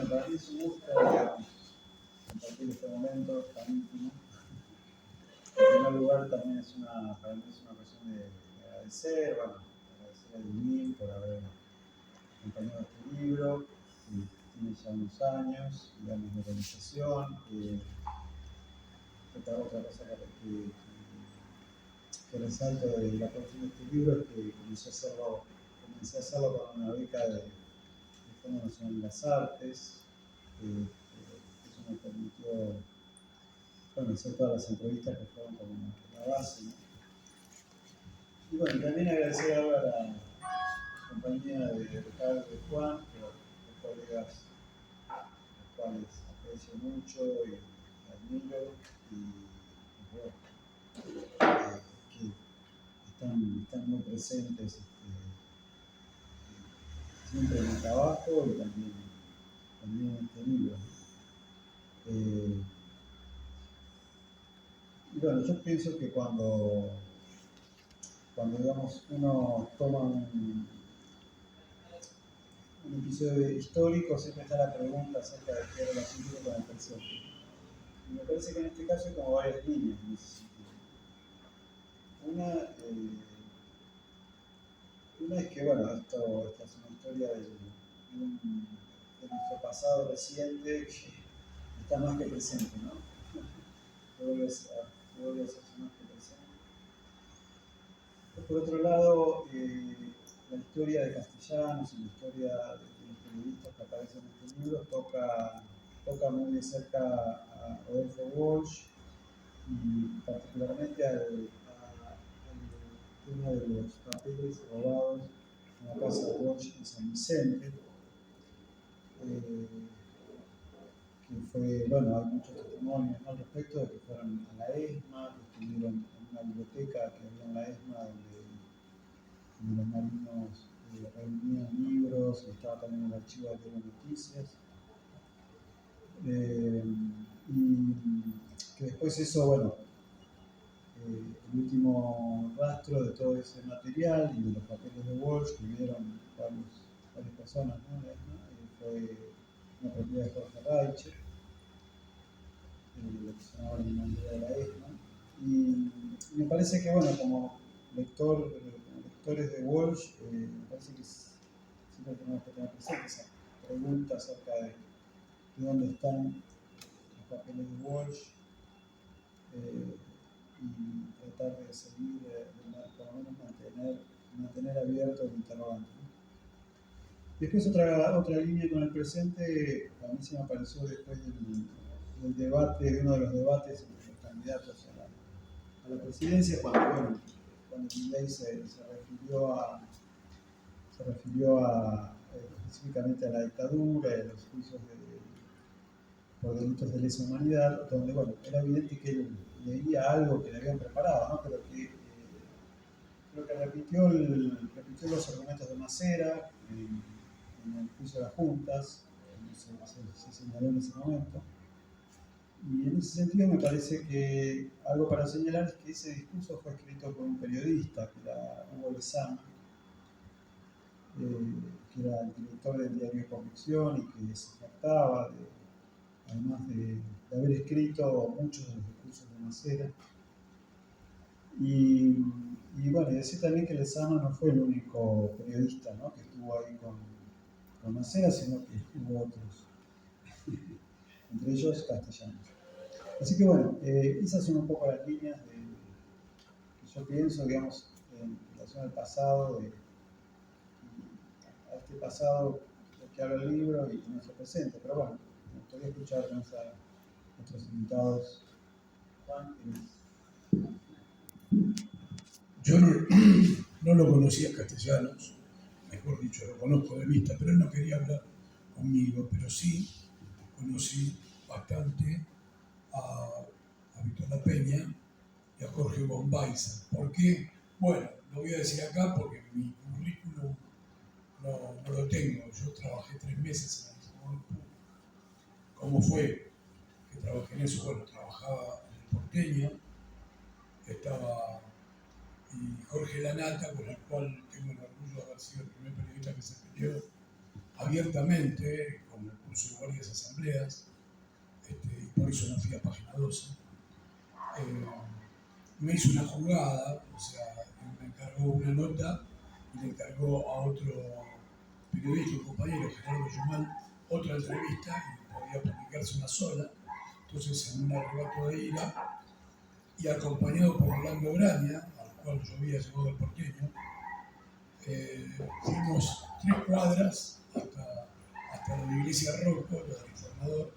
Bueno, para mí es un gusto, digamos, compartir este momento tan íntimo. En primer lugar, también para mí es una ocasión de agradecer, bueno, agradecer a Edwin por haber acompañado este libro, que tiene ya unos años, digamos, de organización. Otra cosa que resalto de la producción de este libro es que comencé a hacerlo con una beca del Fondo Nacional de las Artes, eso me permitió, bueno, hacer todas las entrevistas que fueron como la base, ¿no? Y bueno, también agradecer ahora a la compañía de Ricardo y de Juan, los colegas los cuales aprecio mucho y admiro, y bueno, que están muy presentes siempre en el trabajo y también en este libro. Y bueno, yo pienso que cuando digamos, uno toma un episodio histórico, siempre está la pregunta acerca de qué relación tiene con el presente. Y me parece que en este caso hay como varias líneas en ese sentido. Una es que, bueno, esta es una historia de nuestro pasado reciente que está más que presente, ¿no? Vuelve a hacerse más que presente. Por otro lado, la historia de Castellanos y la historia de los periodistas que aparecen en este libro toca muy de cerca a Rodolfo Walsh y particularmente al tema de los papeles robados en la casa de Walsh en San Vicente, que fue, bueno, hay muchos testimonios al respecto de que fueron a la ESMA, que estuvieron en una biblioteca que había en la ESMA donde los marinos reunían libros, y estaba también el archivo de noticias. Y que después eso, bueno, el último rastro de todo ese material y de los papeles de Walsh que vieron varias personas, ¿no? Fue una propiedad de Jorge Reiche, lo que se llamaba la Inmobiliaria de la ESMA. Y me parece que, bueno, como lectores de Walsh, me parece que siempre tenemos que tener presente esa pregunta acerca de dónde están los papeles de Walsh, y tratar de seguir, por lo menos mantener abierto el interrogante, ¿no? Después otra línea con el presente, a mí se me apareció después del debate, de uno de los debates entre los candidatos a la presidencia, cuando Milei se refirió específicamente a la dictadura y a los juicios por delitos de lesa humanidad, donde, bueno, era evidente que él leía algo que le habían preparado, ¿no? Pero que creo que repitió los argumentos de Macera en el juicio de las juntas, se señaló en ese momento. Y en ese sentido me parece que algo para señalar es que ese discurso fue escrito por un periodista, que era Hugo Lezama, que era el director del diario Convicción y que se jactaba, además de haber escrito muchos de los discursos de Macera. Y bueno, y decir también que Lezama no fue el único periodista, ¿no?, que estuvo ahí con Macera, sino que hubo otros, entre ellos Castellanos. Así que bueno, esas son un poco las líneas que yo pienso, digamos, en relación al pasado, a este pasado del que habla el libro y nuestro presente. Pero bueno, me gustaría escuchar a nuestros invitados. Juan, yo no lo conocía Castellanos, mejor dicho, lo conozco de vista, pero él no quería hablar conmigo, pero sí conocí bastante a Víctor La Peña y a Jorge Bombaiza. ¿Por qué? Bueno, lo voy a decir acá porque mi currículum no lo tengo. Yo trabajé 3 meses en el Tribunal Público. ¿Cómo fue que trabajé en eso? Bueno, trabajaba en el Porteño, estaba y Jorge Lanata, con el cual tengo el orgullo de haber sido el primer periodista que se peleó abiertamente con el concurso de guardias asambleas, y por eso no fui a Página 12. Me hizo una jugada, o sea, me encargó una nota y le encargó a otro periodista, un compañero, Gerardo Yumal, otra entrevista y podía publicarse una sola. Entonces, en un arrebato de ira y acompañado por Orlando Graña, al cual yo había llevado del porteño, fuimos 3 cuadras hasta la iglesia Rocco, lo del informador,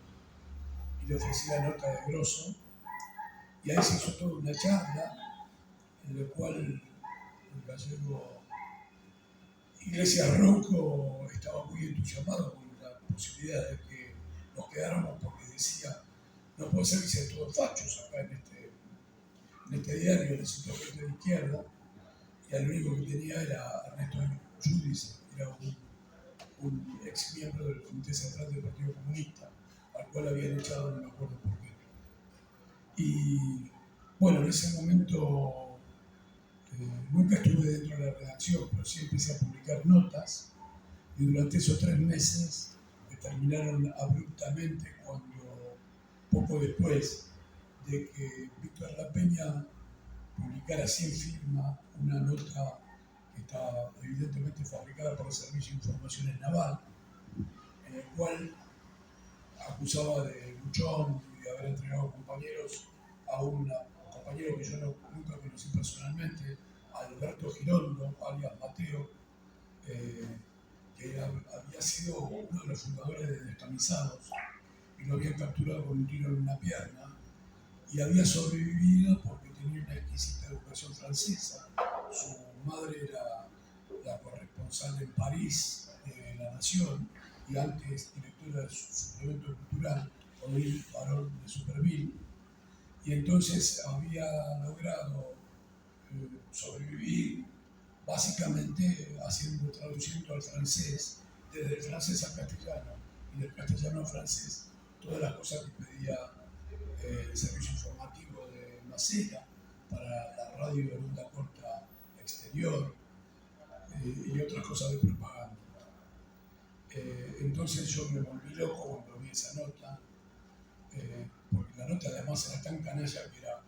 y le ofrecí la nota de Grosso. Y ahí se hizo toda una charla en la cual el gallego Iglesias Rocco estaba muy entusiasmado con la posibilidad de que nos quedáramos, porque decía, no puede ser que sean todos fachos acá en este diario, necesito gente de izquierda, y el único que tenía era Ernesto Giudice, que era un ex miembro del Comité Central del Partido Comunista, al cual habían echado, no me acuerdo por qué. Y bueno, en ese momento nunca estuve dentro de la redacción, pero sí empecé a publicar notas, y durante esos 3 meses terminaron abruptamente cuando, poco después de que Víctor Lapeña publicara sin firma una nota que estaba evidentemente fabricada por el Servicio de Informaciones Naval, en el cual acusaba de luchón y de haber entregado compañeros a un compañero que yo nunca conocí personalmente, Alberto Girondo, alias Mateo, que había sido uno de los fundadores de Descamisados y lo habían capturado con un tiro en una pierna y había sobrevivido porque tenía una exquisita educación francesa. Su madre era la corresponsal en París de La Nación y antes directora de su suplemento cultural, Odile Barón de Superville, y entonces había logrado sobrevivir básicamente traduciendo al francés, desde el francés al castellano y del castellano al francés, todas las cosas que pedía el servicio informativo de Macera para la radio de onda corta exterior y otras cosas de propaganda. Entonces yo me volví loco cuando vi esa nota, porque la nota además era tan canalla que era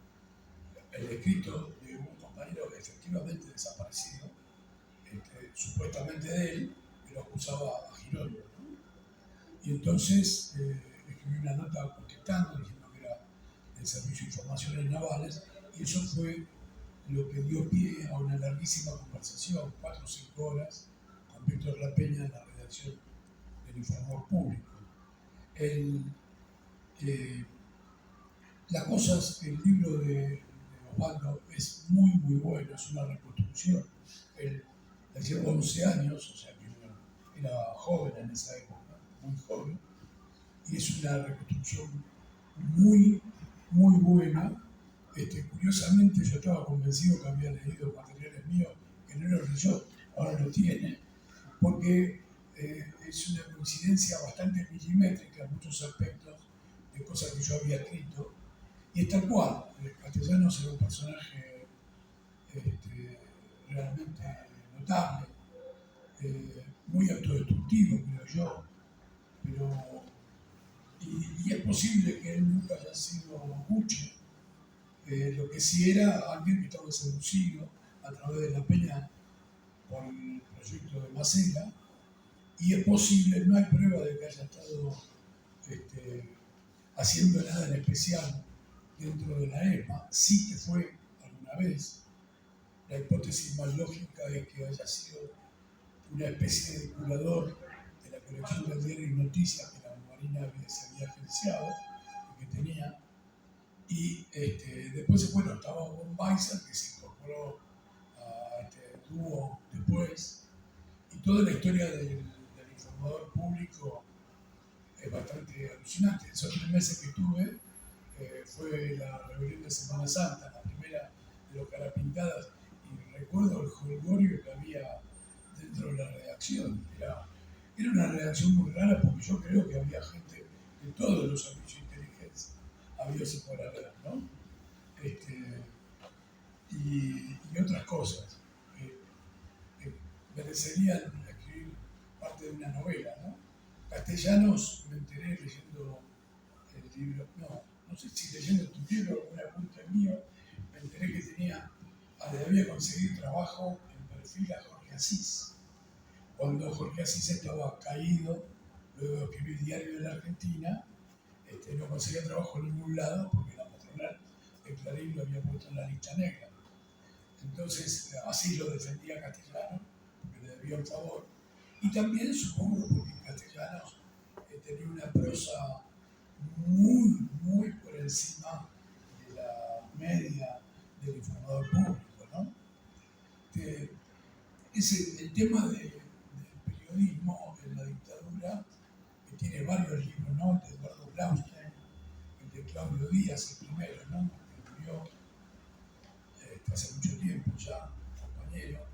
el escrito de un compañero efectivamente desaparecido, supuestamente de él, que lo acusaba a Girondo, ¿no? Y entonces escribí una nota contestando, diciendo que era del Servicio de Informaciones Navales, y eso fue lo que dio pie a una larguísima conversación, 4 o 5 horas, con Víctor Lapeña en la redacción del Informador Público. Las cosas, el libro de Osvaldo es muy, muy bueno, es una reconstrucción. Él llevó 11 años, o sea que era joven en esa época, muy joven, y es una reconstrucción muy, muy buena. Curiosamente, yo estaba convencido que había leído materiales míos, que no los leyó, ahora lo tiene, porque es una coincidencia bastante milimétrica en muchos aspectos de cosas que yo había escrito. Y es tal cual, Castellanos era un personaje realmente notable, muy autodestructivo, creo yo, pero, y es posible que él nunca haya sido Gucci, lo que sí era alguien que estaba seducido a través de la peña por el proyecto de Macera, y es posible, no hay prueba de que haya estado haciendo nada en especial dentro de la EMA, sí que fue alguna vez. La hipótesis más lógica es que haya sido una especie de curador de la colección del diario y noticias que la Marina se había agenciado y que tenía. Y después, bueno, estaba Von Weiser, que se incorporó a este dúo después. Y toda la historia del informador público es bastante alucinante. Esos 3 meses que tuve, fue la rebelión de Semana Santa, la primera de los Carapintadas, y recuerdo el jolgorio que había dentro de la redacción. Era una redacción muy rara porque yo creo que había gente de todos los servicios de inteligencia, había ese por haber, ¿no? Y otras cosas. Merecerían escribir parte de una novela, ¿no? Castellanos, me enteré leyendo el libro, no sé si leyendo tu libro o un apunte mío, me enteré que le había conseguido trabajo en perfil a Jorge Asís. Cuando Jorge Asís estaba caído, luego de escribir el Diario de la Argentina, no conseguía trabajo en ningún lado porque la patronal de Clarín lo había puesto en la lista negra. Entonces, así lo defendía Castellanos, porque le debía un favor. Y también, supongo, porque Castellanos tenía una prosa muy, muy por encima de la media del informador público, ¿no? El tema del periodismo en la dictadura, que tiene varios libros, ¿no? El de Eduardo Blaustein, el de Claudio Díaz, el primero, ¿no? Que murió hace mucho tiempo ya, compañero.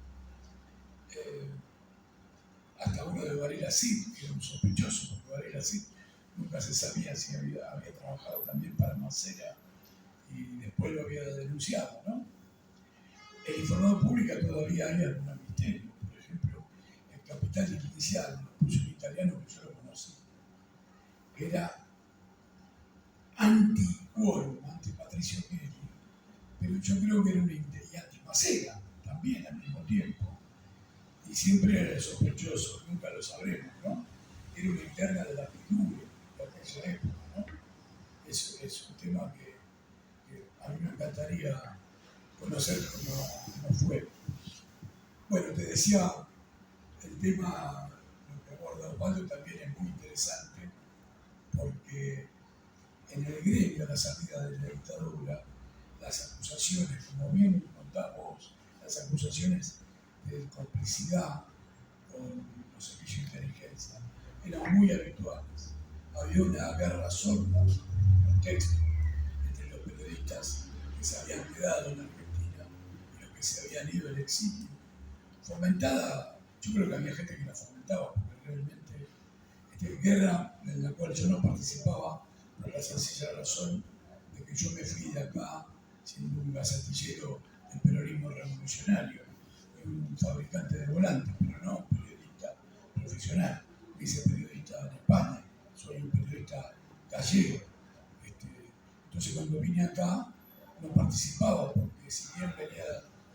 Hasta uno de Varela Cid, que era un sospechoso, porque Varela Cid nunca se sabía si había trabajado también para Macera y después lo había denunciado, ¿no? El informador público todavía hay algún misterio. Por ejemplo, el Capital Inicial lo puso un italiano que yo lo conocí, que era anti-Quorum, anti-Patricio Kelly, pero yo creo que era un anti-Macera también al mismo tiempo. Y siempre era el sospechoso, nunca lo sabremos, ¿no? Era una interna de la PNUD de aquella época, ¿no? Es un tema que a mí me encantaría conocer cómo fue. Bueno, te decía, el tema, lo que aborda Osvaldo también es muy interesante, porque en el gremio, a la salida de la dictadura, las acusaciones, como bien contás vos, las acusaciones de complicidad con los servicios de inteligencia eran muy habituales. Había una guerra sorda, en texto, entre los periodistas que se habían quedado en Argentina y los que se habían ido al exilio, fomentada, yo creo que había gente que la fomentaba, porque realmente guerra en la cual yo no participaba por la sencilla razón de que yo me fui de acá siendo un gacetillero del peronismo revolucionario, un fabricante de volantes, pero no un periodista profesional. Me hice periodista en España, soy un periodista gallego. Entonces cuando vine acá no participaba porque si bien venía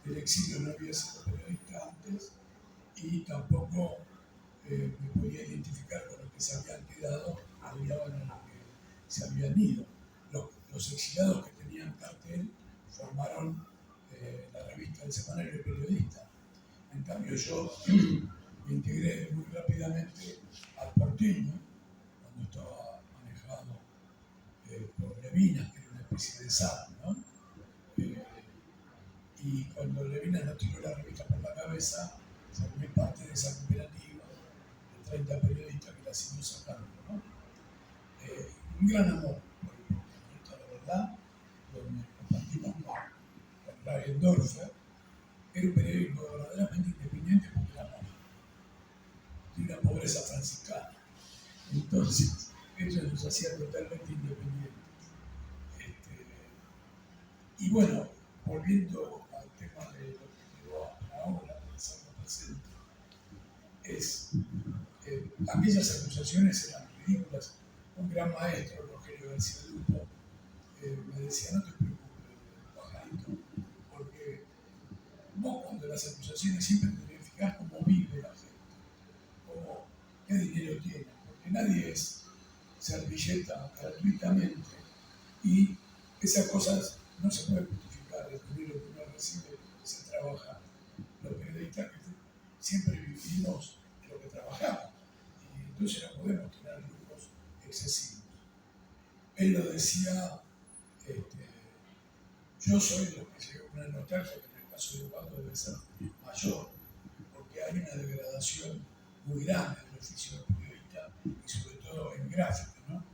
del exilio no había sido periodista antes y tampoco me podía identificar con los que se habían quedado, odiaban a los que se habían ido. Los exiliados que tenían cartel formaron la revista del semanario periodista. En cambio yo me integré muy rápidamente al porteño, cuando estaba manejado por Levinas, que era una especie de SAD, ¿no? Y cuando Levinas nos tiró la revista por la cabeza, formé parte de esa cooperativa de 30 periodistas que la seguimos sacando, ¿no? Un gran amor por el porteño, la verdad, donde compartimos con Ravendorfer, era un periódico verdaderamente independiente porque era monja, de una pobreza franciscana. Entonces, eso nos hacía totalmente independientes. Y bueno, volviendo al tema de lo que quedó ahora, pensando presente, aquellas acusaciones eran ridículas. Un gran maestro, Rogelio García Lupo, me decía, no te preocupes, pajarito, porque vos cuando las acusaciones siempre te verificás cómo vive la gente, qué dinero tiene, porque nadie es servilleta gratuitamente y esas cosas no se pueden justificar. El dinero que uno recibe se trabaja. Los periodistas que siempre vivimos de lo que trabajamos y entonces no podemos tener lujos excesivos. Él lo decía, yo soy de los que llega una nostalgia que en el caso de Osvaldo debe ser mayor, porque hay una degradación muy grande del oficio del periodista y sobre todo en gráfica, ¿no?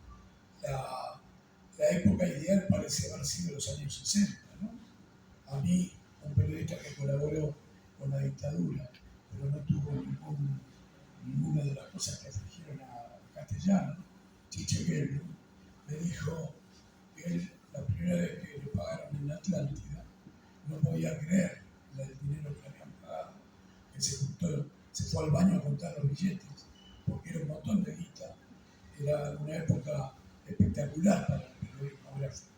La época ideal parece haber sido los años 60, ¿no? A mí, un periodista que colaboró con la dictadura, pero no tuvo ninguna de las cosas que afligieron a Castellano, Chiche Gelblu, me dijo que él, la primera vez que le pagaron en la Atlántida, no podía creer el dinero que le habían pagado, que se fue al baño a contar los billetes, porque era un montón de guita era una época espectacular para el periodismo gráfico.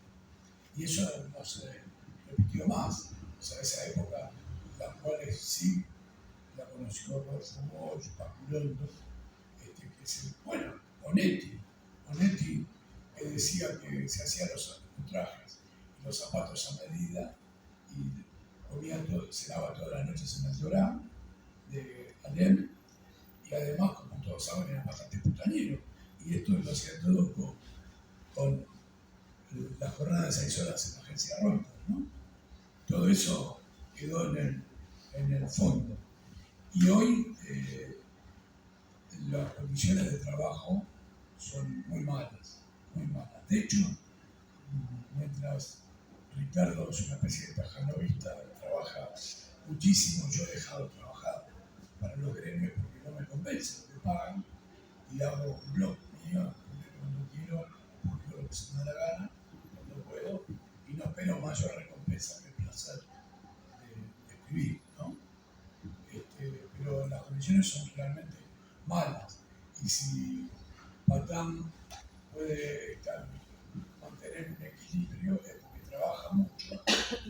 Y eso no se repitió más. O sea, esa época, las cuales sí la conoció Rodolfo Bosch, Paculondo, bueno, Onetti decía que se hacían los trajes y los zapatos a medida y se daba todas las noches en el Dorán de Alem, y además, como todos saben, era bastante putañero. Y esto lo hacía todo con la jornada de 6 horas en la agencia Reuters, ¿no? Todo eso quedó en el fondo. Y hoy las condiciones de trabajo son muy malas, muy malas. De hecho, mientras Ricardo es una especie de pajanovista, trabaja muchísimo, yo he dejado de trabajar para los gremios porque no me convence, me pagan y hago un blog mío, cuando quiero, publico lo que se me da la gana, cuando puedo, y no espero mayor recompensa que el placer de escribir, ¿no? Pero las condiciones son realmente malas. Y si Patán puede mantener un equilibrio es porque trabaja mucho,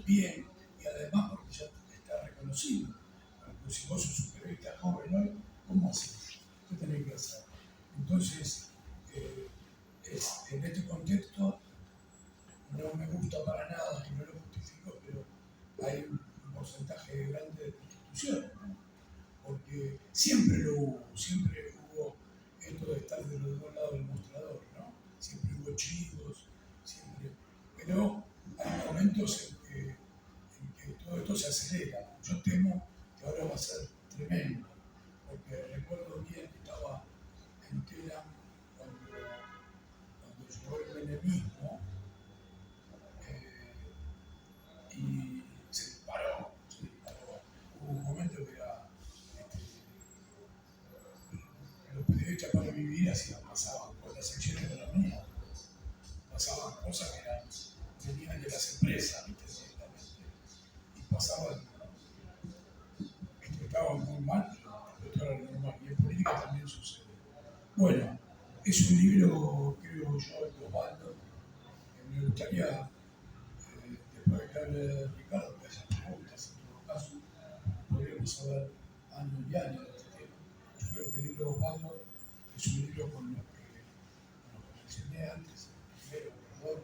bien, y además porque ya está reconocido. Porque si vos sos un periodista joven hoy, ¿cómo haces? ¿Qué tenés que hacer? Entonces, en este contexto no me gusta para nada y no lo justifico, pero hay un porcentaje grande de prostitución, ¿no? Porque siempre hubo esto de estar de los dos lados del mostrador, ¿no? Siempre hubo chivos, siempre. Pero hay momentos en que todo esto se acelera. Yo temo que ahora va a ser tremendo, porque recuerdo bien que estaba en Telam cuando llegó el menemismo y se disparó. Hubo un momento que era los periodistas para vivir así pasaban por las secciones de la mía, pasaban cosas que venían de las empresas, ¿viste? Y pasaban, estaban muy mal, pero esto era normal. Y en política también sucede. Bueno, es un libro, creo yo, de Osvaldo, que me gustaría, después de que hable de Ricardo, que haya preguntas, en todo caso, podríamos saber años y años de este tema. Yo creo que el libro de Osvaldo es un libro con lo que mencioné antes, el primero, Perdón,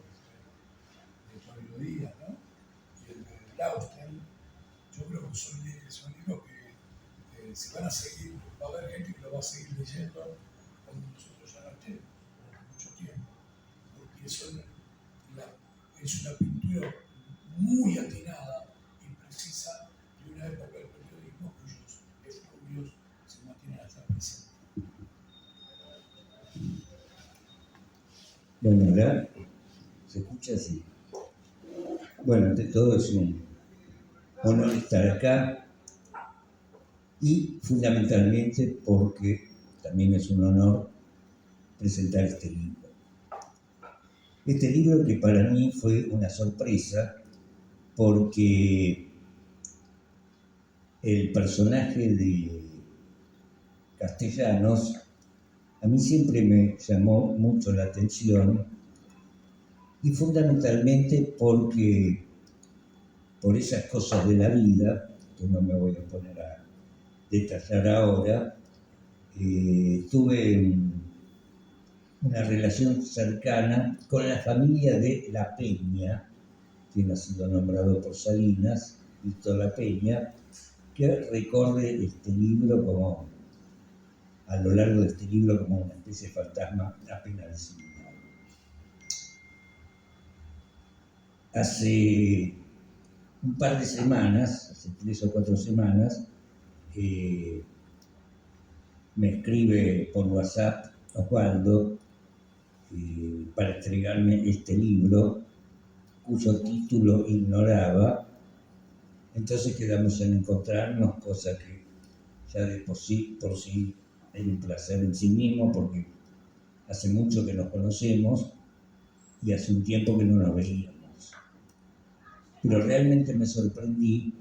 de Pablo Díaz, ¿no? Y el de Laustein. Yo creo que son libros que se van a seguir, va a haber gente que lo va a seguir leyendo cuando nosotros ya no estemos, por mucho tiempo, porque es una pintura muy atinada y precisa de una época del periodismo cuyos estudios se mantienen hasta el presente. Bueno, ¿verdad? Se escucha así. Bueno, ante todo es un honor estar acá y fundamentalmente porque también es un honor presentar este libro. Este libro que para mí fue una sorpresa porque el personaje de Castellanos a mí siempre me llamó mucho la atención y fundamentalmente porque por esas cosas de la vida, que no me voy a poner a detallar ahora, tuve una relación cercana con la familia de La Peña, quien ha sido nombrado por Salinas, Víctor La Peña, que recorre este libro como, a lo largo de este libro, como una especie de fantasma apenas designado. Hace un par de semanas, hace 3 o 4 semanas, me escribe por WhatsApp Osvaldo para entregarme este libro, cuyo título ignoraba. Entonces quedamos en encontrarnos, cosa que ya de por sí es un placer en sí mismo, porque hace mucho que nos conocemos y hace un tiempo que no nos veíamos. Pero realmente me sorprendí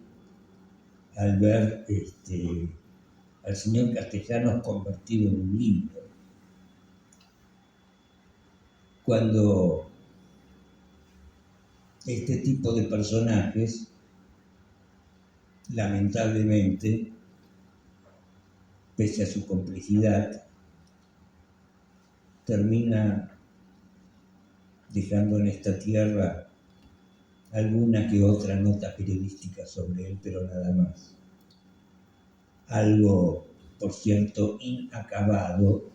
al ver al señor Castellanos convertido en un libro. cuando este tipo de personajes, lamentablemente, pese a su complejidad, termina dejando en esta tierra alguna que otra nota periodística sobre él, pero nada más. Algo, por cierto, inacabado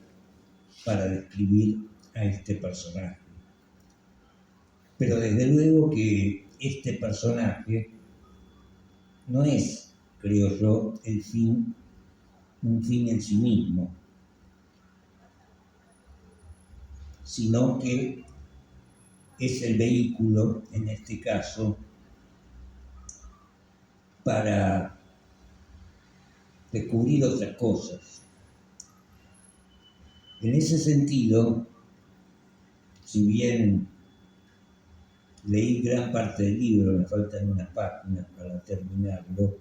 para describir a este personaje. Pero desde luego que este personaje no es, creo yo, un fin en sí mismo, sino que es el vehículo, en este caso, para descubrir otras cosas. En ese sentido, si bien leí gran parte del libro, me faltan unas páginas para terminarlo,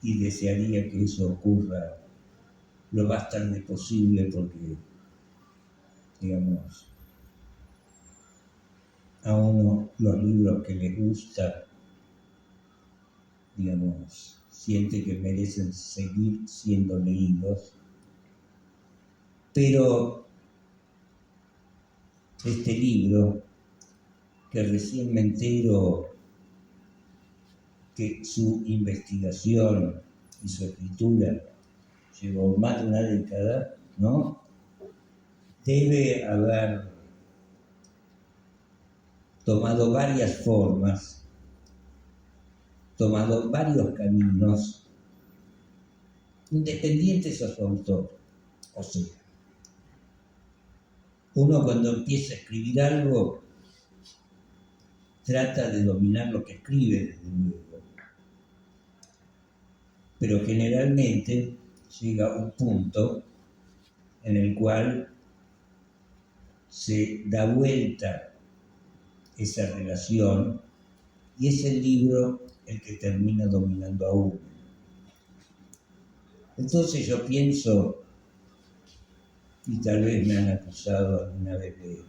y desearía que eso ocurra lo más tarde posible porque, digamos, a uno los libros que les gusta, digamos, siente que merecen seguir siendo leídos, pero este libro, que recién me entero que su investigación y su escritura llevó más de una década, ¿no? Debe haber tomado varias formas, tomado varios caminos, independientes a su autor. O sea, uno cuando empieza a escribir algo, trata de dominar lo que escribe, desde luego. Pero generalmente llega a un punto en el cual se da vuelta esa relación y es el libro el que termina dominando a uno. Entonces yo pienso, y tal vez me han acusado alguna vez de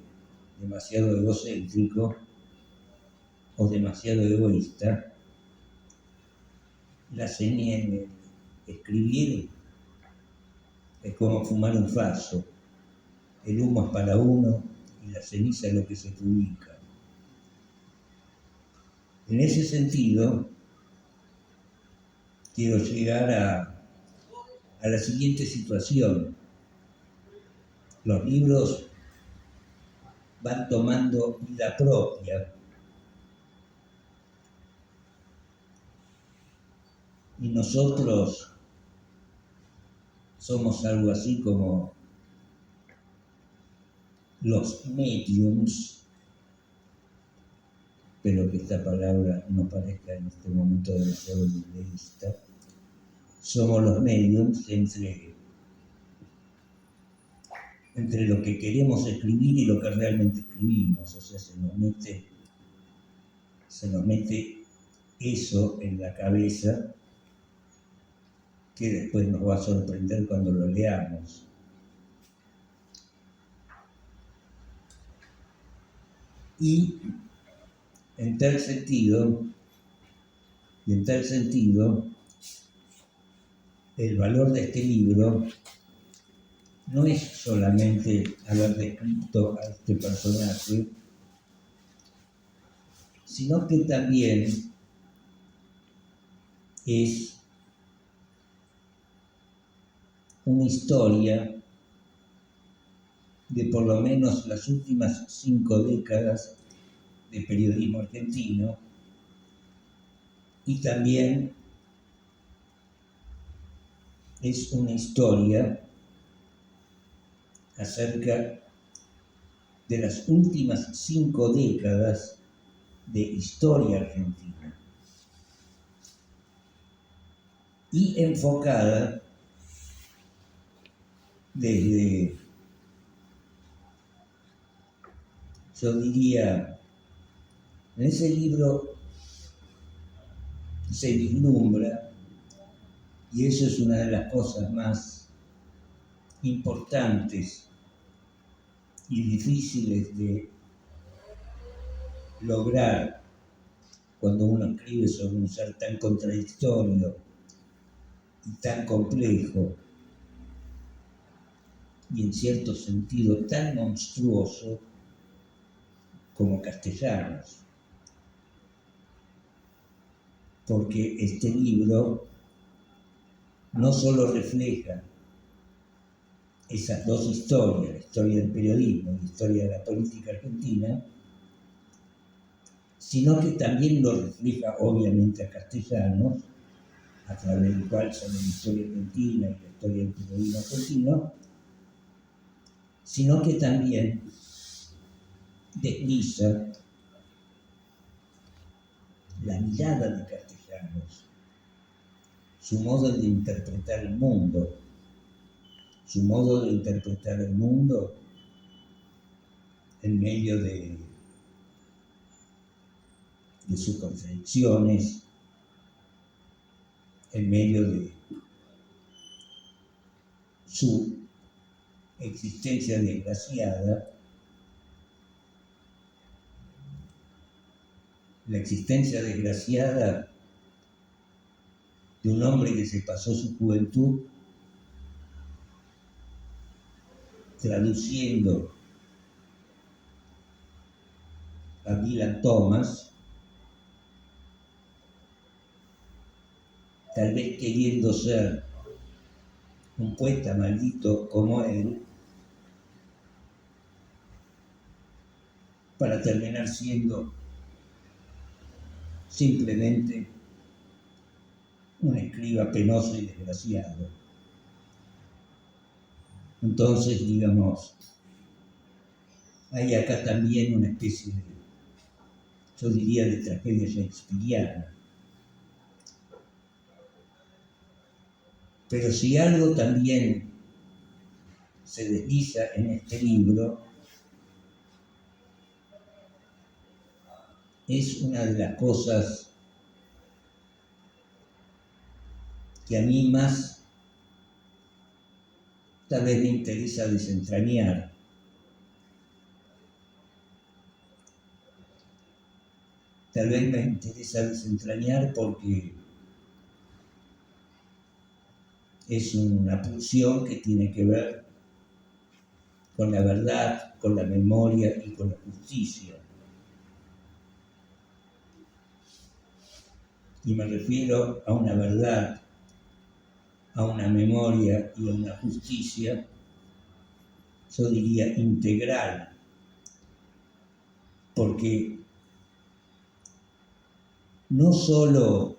demasiado egocéntrico o demasiado egoísta, la seña en escribir es como fumar un faso. El humo es para uno y la ceniza es lo que se publica. En ese sentido, quiero llegar a la siguiente situación. Los libros van tomando vida propia y nosotros somos algo así como los mediums, pero que esta palabra no parezca en este momento demasiado libreísta. Somos los mediums entre lo que queremos escribir y lo que realmente escribimos. O sea, se nos mete eso en la cabeza que después nos va a sorprender cuando lo leamos. Y en tal sentido, el valor de este libro no es solamente haber descrito a este personaje, sino que también es una historia de por lo menos las últimas 5 décadas de periodismo argentino y también es una historia acerca de las últimas 5 décadas de historia argentina y enfocada desde, yo diría, en ese libro se vislumbra, y eso es una de las cosas más importantes y difíciles de lograr cuando uno escribe sobre un ser tan contradictorio y tan complejo y en cierto sentido tan monstruoso como Castellanos, porque este libro no solo refleja esas dos historias, la historia del periodismo y la historia de la política argentina, sino que también lo refleja obviamente a Castellanos, a través del cual son la historia argentina y la historia del periodismo argentino, sino que también desliza la mirada de Castellanos, su modo de interpretar el mundo, en medio de sus contradicciones, en medio de su existencia desgraciada, la existencia desgraciada de un hombre que se pasó su juventud traduciendo a Dylan Thomas, tal vez queriendo ser un poeta maldito como él, para terminar siendo simplemente un escriba penoso y desgraciado. Entonces, digamos, hay acá también una especie de, yo diría, de tragedia shakespeariana. Pero si algo también se desliza en este libro, es una de las cosas que a mí más tal vez me interesa desentrañar. Tal vez me interesa desentrañar porque es una pulsión que tiene que ver con la verdad, con la memoria y con la justicia. Y me refiero a una verdad, a una memoria y a una justicia, yo diría integral, porque no solo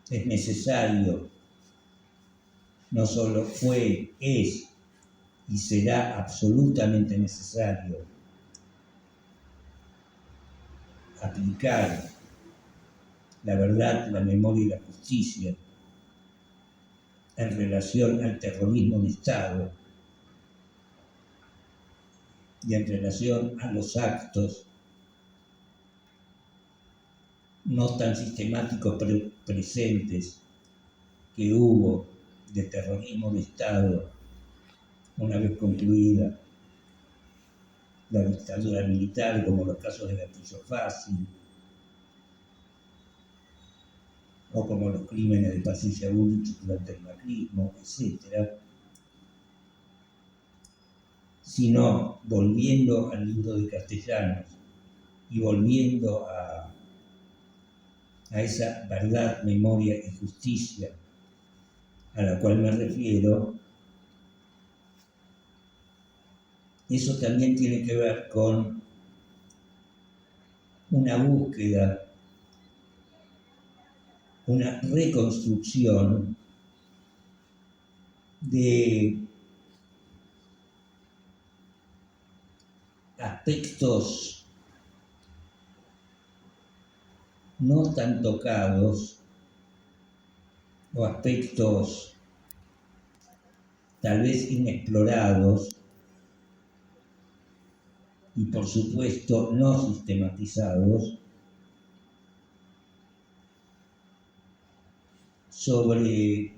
es necesario, no solo fue, es y será absolutamente necesario aplicar la verdad, la memoria y la justicia en relación al terrorismo de Estado y en relación a los actos no tan sistemáticos presentes que hubo de terrorismo de Estado una vez concluida la dictadura militar, como los casos de Gatillo Fácil, o como los crímenes de Patricia Bullrich durante el macrismo, etc., sino volviendo al libro de Castellanos y volviendo a esa verdad, memoria y justicia a la cual me refiero, eso también tiene que ver con una búsqueda, una reconstrucción de aspectos no tan tocados o aspectos tal vez inexplorados y por supuesto no sistematizados sobre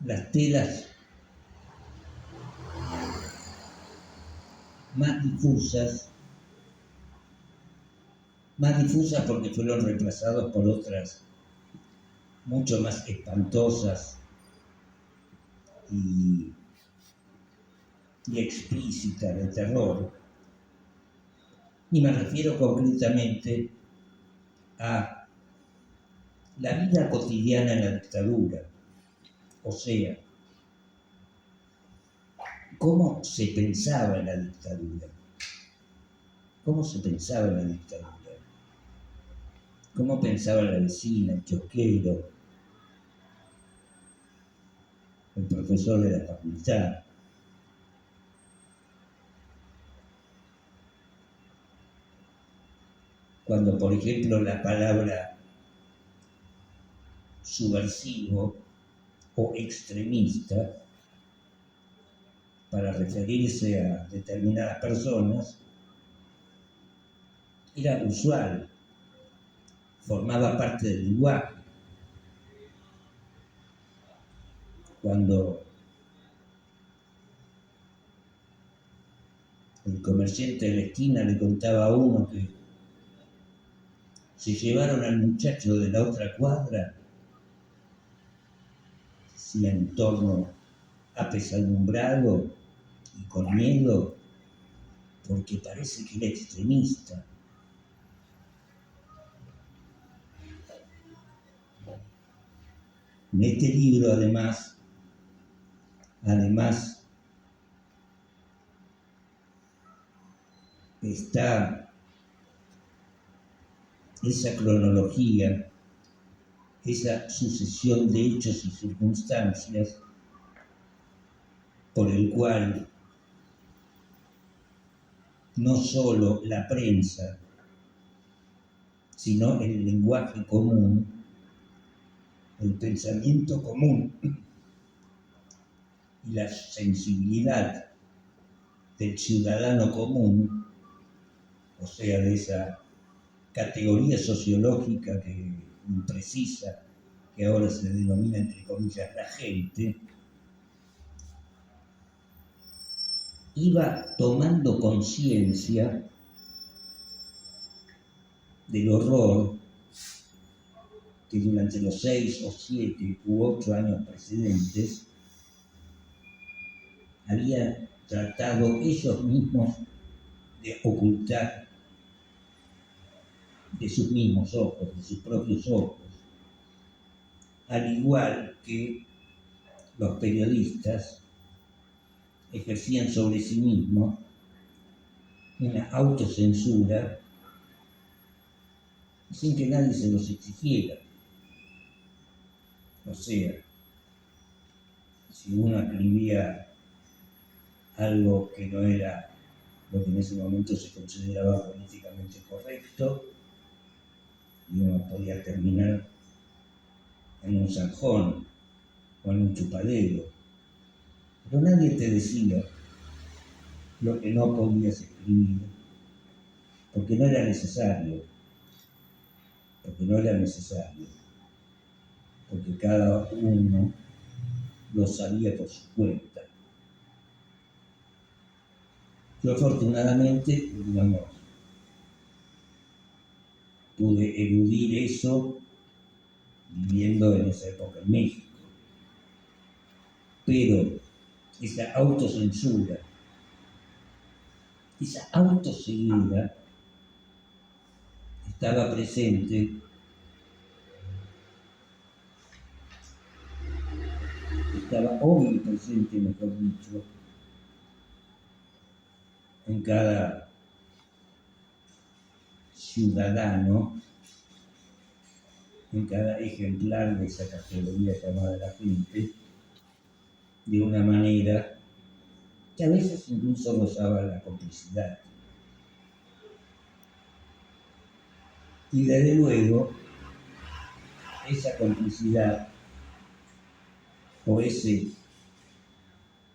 las telas más difusas porque fueron reemplazados por otras mucho más espantosas y explícitas de terror. Y me refiero concretamente a la vida cotidiana en la dictadura, o sea, cómo se pensaba en la dictadura, cómo pensaba la vecina, el choquero, el profesor de la facultad. Cuando, por ejemplo, la palabra subversivo o extremista, para referirse a determinadas personas, era usual, formaba parte del lenguaje. Cuando el comerciante de la esquina le contaba a uno que se llevaron al muchacho de la otra cuadra, decía en torno apesadumbrado y con miedo, porque parece que era extremista. En este libro, además, está esa cronología, esa sucesión de hechos y circunstancias por el cual no solo la prensa, sino el lenguaje común, el pensamiento común y la sensibilidad del ciudadano común, o sea, de esa categoría sociológica que imprecisa, que ahora se denomina entre comillas la gente, iba tomando conciencia del horror que durante los 6 o 7 u 8 años precedentes había tratado ellos mismos de ocultar de sus mismos ojos, de sus propios ojos, al igual que los periodistas ejercían sobre sí mismos una autocensura sin que nadie se los exigiera. O sea, si uno escribía algo que no era lo que en ese momento se consideraba políticamente correcto, y uno podía terminar en un zanjón o en un chupadero. Pero nadie te decía lo que no podías escribir, porque no era necesario, porque cada uno lo sabía por su cuenta. Yo afortunadamente, digamos, pude eludir eso viviendo en esa época en México. Pero esa autocensura, esa autoceguera estaba presente estaba omnipresente, mejor dicho, en cada ciudadano, en cada ejemplar de esa categoría llamada la gente, de una manera que a veces incluso rozaba la complicidad. Y desde luego, esa complicidad o ese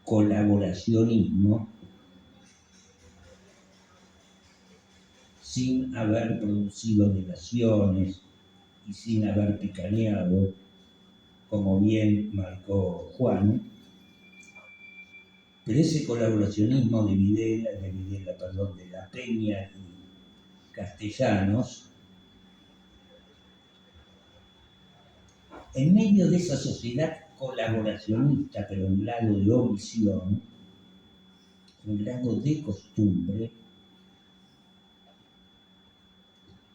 colaboracionismo, sin haber producido delaciones y sin haber picaneado, como bien marcó Juan, Pero ese colaboracionismo de de La Peña y Castellanos, en medio de esa sociedad colaboracionista, pero en grado de omisión, en grado de costumbre,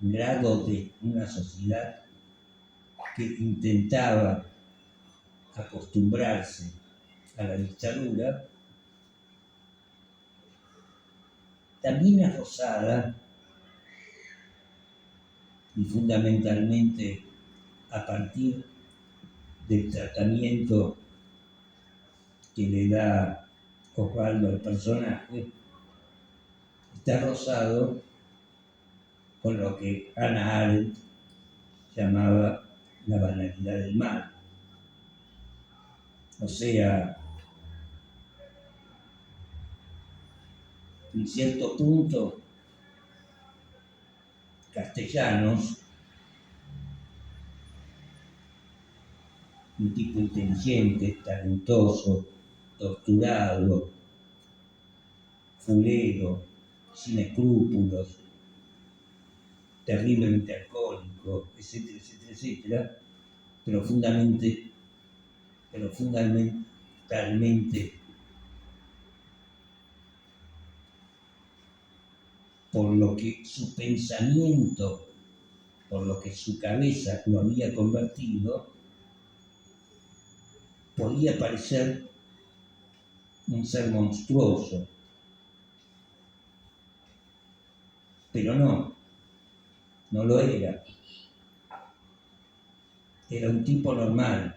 en grado de una sociedad que intentaba acostumbrarse a la dictadura, también es rozada, y fundamentalmente a partir del tratamiento que le da Osvaldo al personaje, está rozado con lo que Hannah Arendt llamaba la banalidad del mal. O sea, en cierto punto, Castellanos, un tipo inteligente, talentoso, torturado, fulero, sin escrúpulos, terriblemente alcohólico, etcétera, etcétera, etcétera, pero fundamentalmente por lo que su pensamiento, por lo que su cabeza lo había convertido, podía parecer un ser monstruoso, pero no lo era. Era un tipo normal,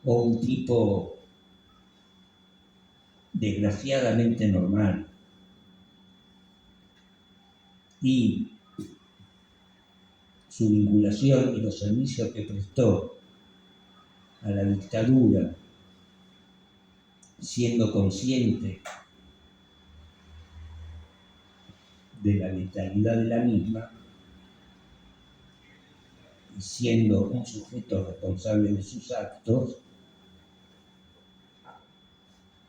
o un tipo desgraciadamente normal. Y su vinculación y los servicios que prestó a la dictadura, siendo consciente de la letalidad de la misma y siendo un sujeto responsable de sus actos,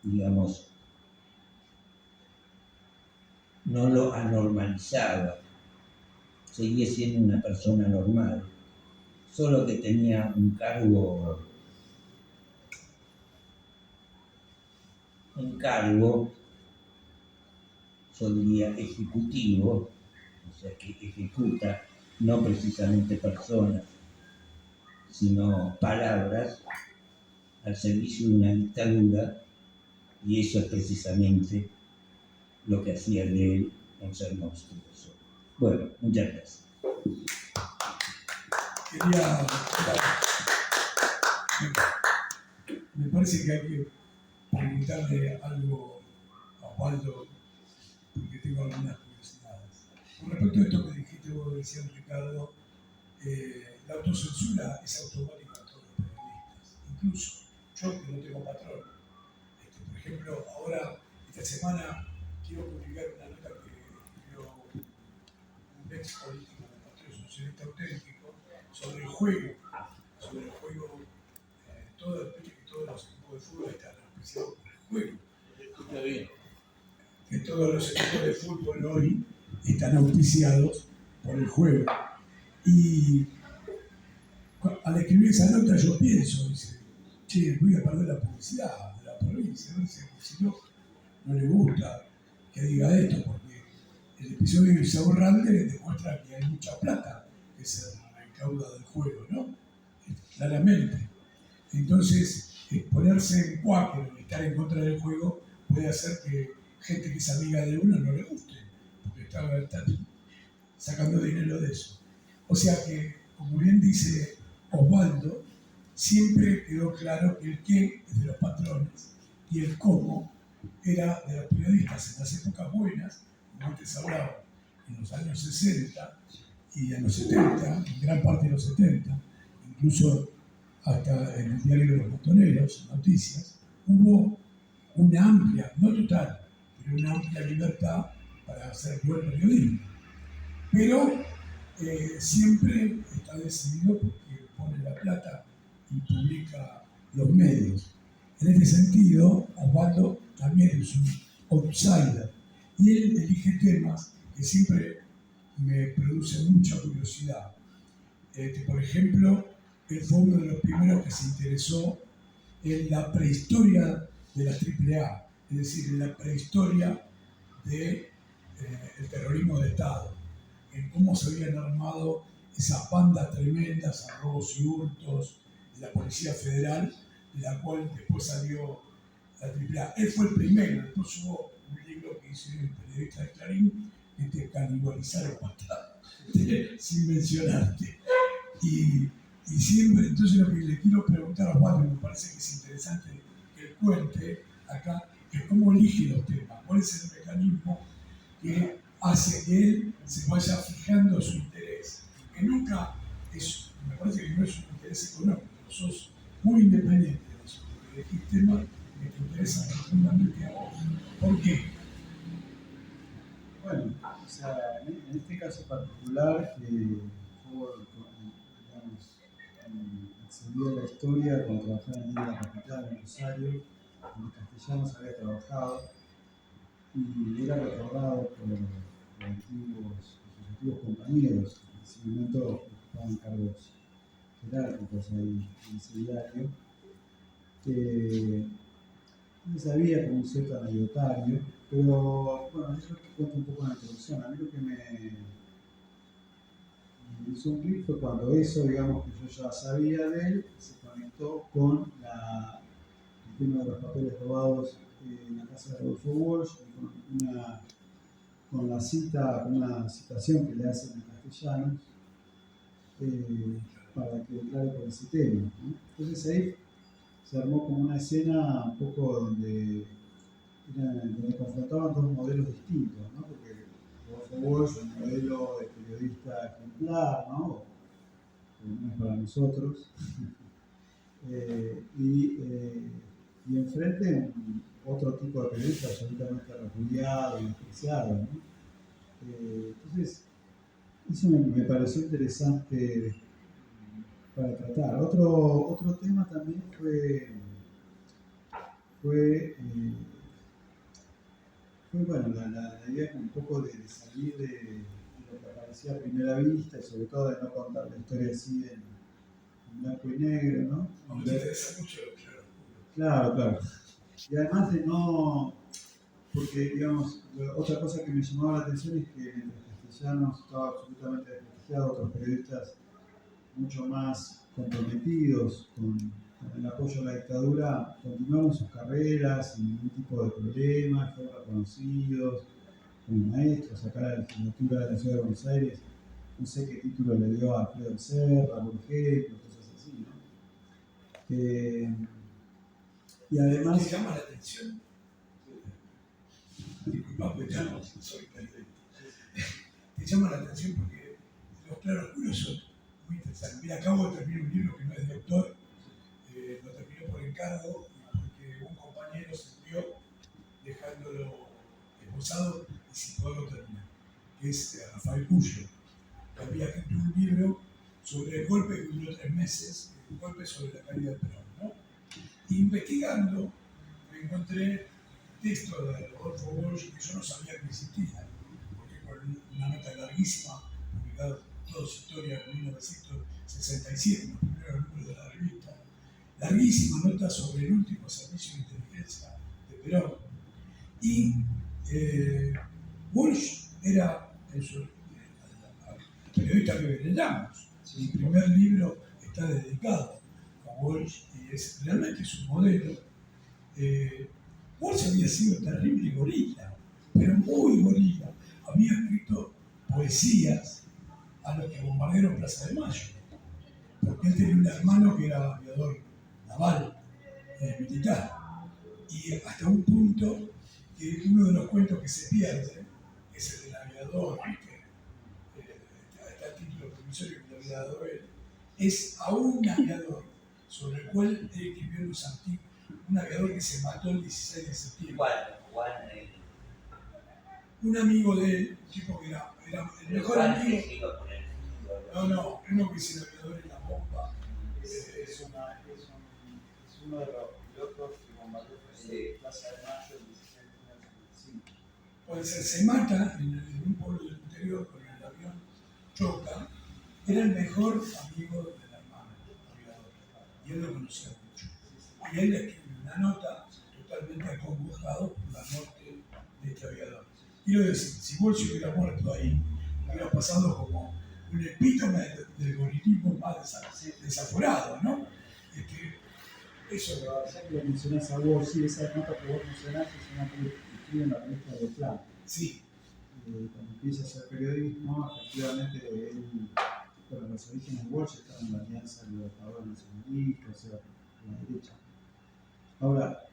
digamos, no lo anormalizaba, seguía siendo una persona normal, solo que tenía un cargo, yo diría ejecutivo, o sea que ejecuta no precisamente personas, sino palabras al servicio de una dictadura, y eso es precisamente lo que hacía de él un ser monstruoso. Bueno, muchas gracias. Me parece que hay que preguntarle algo a Osvaldo, porque tengo algunas curiosidades. Con respecto a esto que dijiste vos, decías Ricardo, la autocensura es automática en todos los periodistas. Incluso yo, que no tengo patrón, por ejemplo, ahora, esta semana, quiero publicar una nota que escribió un ex político del Partido Socialista Auténtico sobre el juego, todos los equipos de fútbol están auspiciados por el juego. Está bien. Que todos los equipos de fútbol hoy están auspiciados por el juego. Y al escribir esa nota yo pienso, dice, che, voy a perder la publicidad de la provincia, ¿no? Si no le gusta que diga esto, porque el episodio de Isaú Rande demuestra que hay mucha plata que se recauda del juego, ¿no? Claramente. Entonces, ponerse en cuáquero y estar en contra del juego puede hacer que gente que es amiga de uno no le guste, porque está sacando dinero de eso. O sea que, como bien dice Osvaldo, siempre quedó claro que el qué es de los patrones y el cómo era de los periodistas en las épocas buenas, como antes hablaba, en los años 60 y en los 70, en gran parte de los 70, incluso hasta en el diario de los Montoneros, Noticias, hubo una amplia, no total, pero una amplia libertad para hacer buen periodismo. Pero siempre está decidido porque pone la plata y publica los medios. En este sentido, Osvaldo también es un outsider y él elige temas que siempre me producen mucha curiosidad. Por ejemplo, él fue uno de los primeros que se interesó en la prehistoria de la AAA, es decir, en la prehistoria del terrorismo de Estado, en cómo se habían armado esas bandas tremendas a robos y hurtos de la Policía Federal, de la cual después salió la AAA. Él fue el primero, después hubo un libro que hizo el periodista de Clarín que te canibalizaron bastante, sin mencionarte. Y siempre, entonces lo que le quiero preguntar a Osvaldo, me parece que es interesante que él cuente acá, es cómo elige los temas, cuál es el mecanismo que hace que él se vaya fijando su interés. Que nunca es, me parece que no es un interés económico, sos muy independiente de eso, porque elegís temas que te interesan profundamente a vos. ¿Por qué? Bueno, o sea, en este caso particular, yo digamos, accedí a la historia cuando trabajaba en la capital, en Rosario, en castellanos había trabajado y era recordado por sus antiguos compañeros, en ese momento ocupaban cargos jerárquicos ahí en ese diario, que sabía como un cierto anecdotario, pero bueno, eso te cuento un poco en la introducción. A mí lo que me hizo un clic fue cuando eso, digamos, que yo ya sabía de él, se conectó con el tema de los papeles robados en la casa de Rodolfo Walsh, y con una citación que le hacen en castellano, para que declare por ese tema, ¿no? Entonces ahí se armó como una escena un poco donde confrontaban dos modelos distintos, ¿no? Porque Rodolfo Walsh, un modelo de periodista ejemplar, ¿no? Que no es para nosotros, y enfrente otro tipo de periodista absolutamente repudiado y despreciado, ¿no? Entonces, eso me pareció interesante para tratar. Otro tema también fue bueno, la idea un poco de salir de lo que aparecía a primera vista y sobre todo de no contar la historia así en blanco y negro, ¿no? No te interesa mucho lo claro. Claro, claro. Y además de no, porque digamos, otra cosa que me llamaba la atención es que en los castellanos estaba absolutamente desprestigiado, otros periodistas mucho más comprometidos con el apoyo a la dictadura, continuaron sus carreras sin ningún tipo de problemas, fueron reconocidos como maestros. Acá la legislatura de la Ciudad de Buenos Aires, no sé qué título le dio a Alfredo Serra, por ejemplo, cosas así, ¿no? Y además... ¿Te llama la atención? Disculpa, pues ya no soy periodista. Te llama la atención porque los claroscuros son muy interesantes. Mira, acabo de terminar un libro que no es de autor, lo terminé por encargo, porque un compañero se murió dejándolo esbozado y sin poderlo terminar, que es Rafael Puyo, que había escrito un libro sobre el golpe que duró 3 meses, el golpe sobre la caída del Perón, ¿no? Investigando, me encontré textos de Rodolfo Walsh que yo no sabía que existían, porque con una nota larguísima, publicada en Toda su Historia en 1967, en los primeros números de la revista, larguísima nota sobre el último servicio de inteligencia de Perón. Y Walsh era el periodista que veneramos. Mi primer libro está dedicado a Walsh y realmente es un modelo. Walsh había sido terrible gorila, pero muy gorila. Había escrito poesías a los que bombardearon Plaza de Mayo, porque él tenía un hermano que era aviador naval, militar. Y hasta un punto que uno de los cuentos que se pierde es el del aviador, ¿viste? Está el título promisorio que le había dado él, es a un aviador sobre el cual él escribió unos artículos, un aviador que se mató el 16 de septiembre. ¿Cuál? Un amigo de él, un tipo que era el mejor amigo. No, uno que es el aviador en la bomba. Es uno de los pilotos que bombardeó Plaza de Mayo el 16 de junio del 55. Puede ser, se mata en un pueblo del interior con el avión, choca, era el mejor amigo del hermano aviador, y él lo conocía mucho. Y él escribe una nota totalmente acongojado por la muerte de este aviador. Quiero decir, si Walsh hubiera muerto ahí, hubiera pasado como un epítome del gorilismo más desaforado, ¿no? Eso Pero ya que lo mencionás a vos, sí, esa nota que vos mencionás es una que escribe en la revista de Flan. sí. Cuando empieza a hacer periodismo, efectivamente él, bueno, los orígenes de Walsh estaban en la Alianza Libertadora Nacionalista, o sea, en la derecha. Ahora,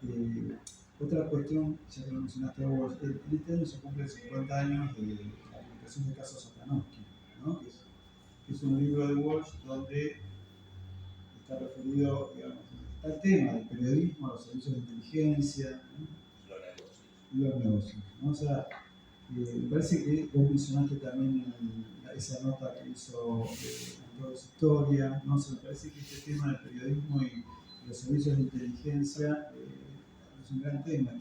otra cuestión, ya que lo mencionaste a vos, en este año se cumplen 50 años de la publicación de Caso Satanowski, ¿no? que es un libro de Walsh donde está referido, digamos, está el tema del periodismo, los servicios de inteligencia, ¿no? Y los negocios, ¿no? O sea, me parece que vos mencionaste también esa nota que hizo Andrés Historia, ¿no? O sea, me parece que este tema del periodismo y los servicios de inteligencia es un gran tema.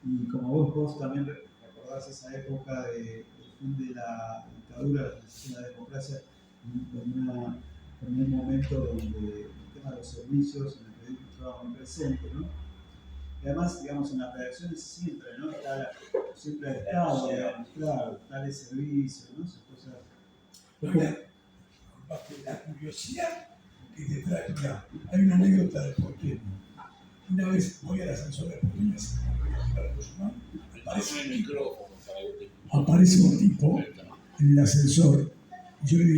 Y como vos también recordás esa época del fin de la dictadura, de la democracia, en un momento donde el tema de los servicios en el periodismo estaba muy presente, ¿no? Y además, digamos, en las redacciones siempre, ¿no? Siempre ha estado, digamos, claro, tales servicios, ¿no? Esas cosas. La curiosidad que te trae, mira, hay una anécdota del porteño. Una vez voy al ascensor de porteño, aparece un tipo en el ascensor, y yo le digo,